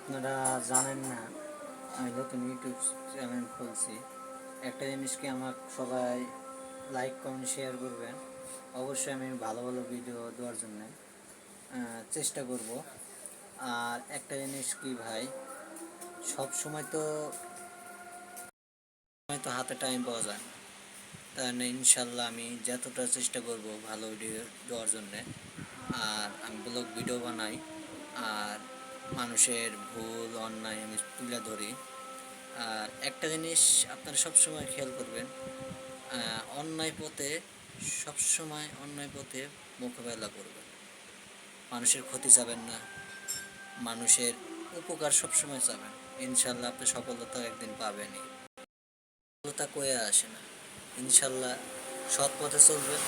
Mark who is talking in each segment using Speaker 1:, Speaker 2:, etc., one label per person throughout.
Speaker 1: আপনারা জানেন না, আমি নতুন ইউটিউব চ্যানেল খুলছি। একটা জিনিসকে আমার সবাই লাইক কমেন্ট শেয়ার করবেন। অবশ্যই আমি ভালো ভালো ভিডিও দেওয়ার জন্য চেষ্টা করব। আর একটা জিনিস কি ভাই, সব সময় তো হাতে টাইম পাওয়া যায় না, তাই না? ইনশাল্লাহ আমি যতটা চেষ্টা করব ভালো ভিডিও দেওয়ার জন্যে। আর আমি ব্লগ ভিডিও বানাই, আর মানুষের ভুল অন্যায় আমি তুলে ধরি। আর একটা জিনিস আপনারা সবসময় খেয়াল করবেন, অন্যায় পথে মোকাবেলা করবেন। মানুষের ক্ষতি চাবেন না, মানুষের উপকার সবসময় চাবেন। ইনশাল্লাহ আপনি সফলতা একদিন পাবেনই। সফলতা কয়ে আসে না, ইনশাল্লাহ সৎ পথে চলবেন,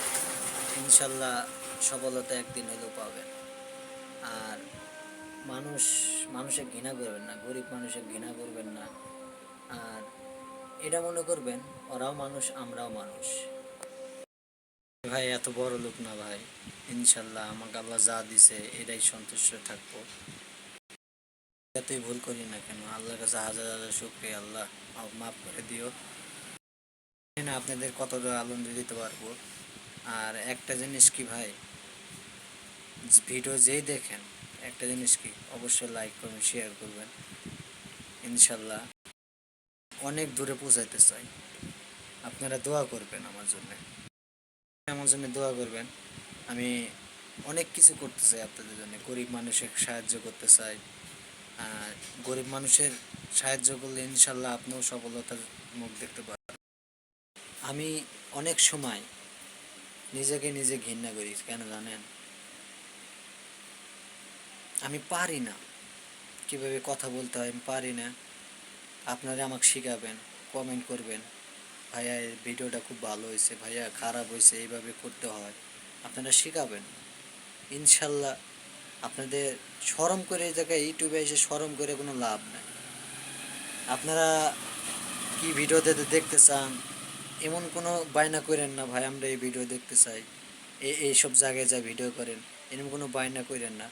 Speaker 1: ইনশাল্লাহ সফলতা একদিন হলেও পাবেন। আর মানুষের ঘৃণা করবেন না, গরিব মানুষের ঘৃণা করবেন না। আর এটা মনে করবেন, ওরাও মানুষ আমরাও মানুষ। ভাই এত বড় লোক না ভাই, ইনশাল্লাহ আমাকে আল্লাহ যা দিছে এটাই সন্তুষ্ট থাকবো। যতই ভুল করি না কেন, আল্লাহর কাছে হাজার হাজার শুকরিয়া, আল্লাহ মাফ করে দিও। না আপনাদের কতটা আনন্দ দিতে পারবো। আর একটা জিনিস কি ভাই, ভিডিও যেই দেখেন একটা জিনিস কি, অবশ্যই লাইক করবেন, শেয়ার করবেন। ইনশাল্লাহ অনেক দূরে পৌঁছাইতে চাই, আপনারা দোয়া করবেন আমার জন্য দোয়া করবেন। আমি অনেক কিছু করতে চাই আপনাদের জন্য, গরিব মানুষের সাহায্য করতে চাই। আর গরিব মানুষের সাহায্য করলে ইনশাল্লাহ আপনিও সফলতার মুখ দেখতে পাবেন। আমি অনেক সময় নিজেকে নিজে ঘৃণা করি, কেন জানেন? আমি পারি না, কীভাবে কথা বলতে হয় আমি পারি না। আপনারা আমাকে শেখাবেন, কমেন্ট করবেন, ভাইয়া এই ভিডিওটা খুব ভালো হয়েছে, ভাইয়া খারাপ হয়েছে, এইভাবে করতে হয়, আপনারা শেখাবেন। ইনশাল্লাহ আপনাদের শরম করে এই জায়গায় ইউটিউবে এসে শরম করে কোনো লাভ নেই। আপনারা কি ভিডিও দেখতে চান, এমন কোনো বায়না করেন না, ভাই আমরা এই ভিডিও দেখতে চাই, এইসব জায়গায় যা ভিডিও করেন, এরকম কোনো বায়না করেন না।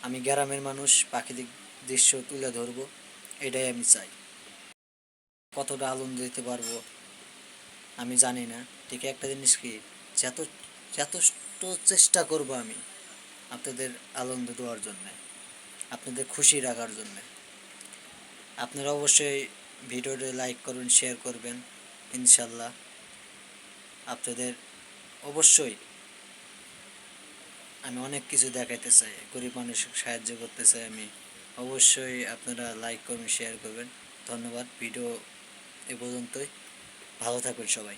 Speaker 1: আমি গ্রামের মানুষ, প্রাকৃতিক দৃশ্য তুলে ধরবো, এটাই আমি চাই। কতটা আনন্দ দিতে পারবো আমি জানি না, ঠিক একটা জিনিস কি, যথেষ্ট চেষ্টা করব আমি আপনাদের আনন্দ দেওয়ার জন্যে, আপনাদের খুশি রাখার জন্যে। আপনারা অবশ্যই ভিডিওটা লাইক করবেন, শেয়ার করবেন। ইনশাল্লাহ আপনাদের অবশ্যই আমি অনেক কিছু দেখাইতে চাই, গরিব মানুষকে সাহায্য করতে চাই আমি। অবশ্যই আপনারা লাইক করবেন, শেয়ার করবেন। ধন্যবাদ। ভিডিও এ পর্যন্তই, ভালো থাকবেন সবাই।